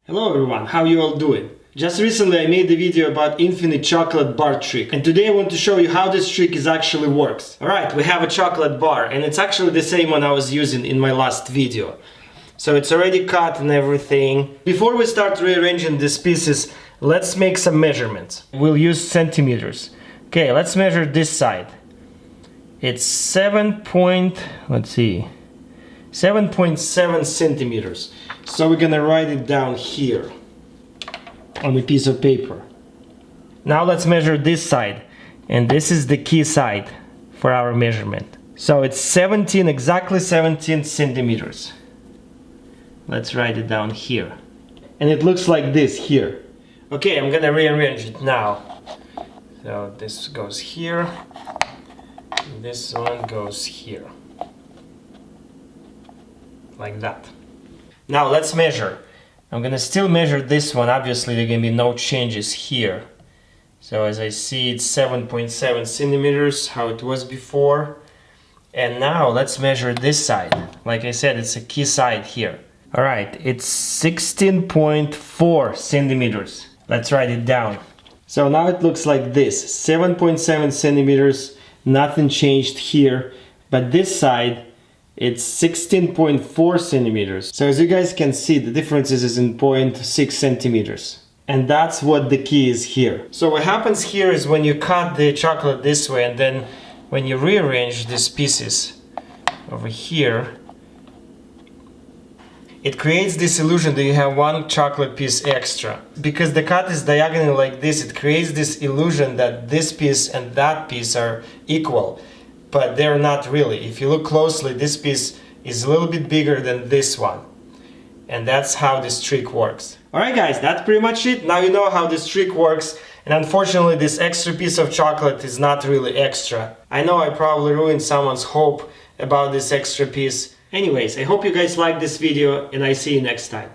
Hello everyone, how you all doing? Just recently I made a video about infinite chocolate bar trick, and today I want to show you how this trick actually works. Alright, we have a chocolate bar and it's actually the same one I was using in my last video. So it's already cut and everything. Before we start rearranging these pieces, let's make some measurements. We'll use centimeters. Okay, let's measure this side. It's 7.7 centimeters. So we're gonna write it down here on a piece of paper. Now let's measure this side, and this is the key side for our measurement. So it's exactly 17 centimeters. Let's write it down here. And it looks like this here. Okay, I'm gonna rearrange it now. So this goes here, this one goes here. Like that. Now let's measure. I'm gonna still measure this one. Obviously there are gonna be no changes here. So as I see, it's 7.7 centimeters, how it was before. And now let's measure this side. Like I said, it's a key side here. Alright, it's 16.4 centimeters. Let's write it down. So now it looks like this, 7.7 centimeters, nothing changed here. But this side, it's 16.4 centimeters. So as you guys can see, the difference is in 0.6 centimeters. And that's what the key is here. So what happens here is when you cut the chocolate this way and then when you rearrange these pieces over here, it creates this illusion that you have one chocolate piece extra. Because the cut is diagonal like this, it creates this illusion that this piece and that piece are equal. But they're not really. If you look closely, this piece is a little bit bigger than this one. And that's how this trick works. Alright guys, that's pretty much it. Now you know how this trick works. And unfortunately, this extra piece of chocolate is not really extra. I know I probably ruined someone's hope about this extra piece. Anyways, I hope you guys liked this video and I see you next time.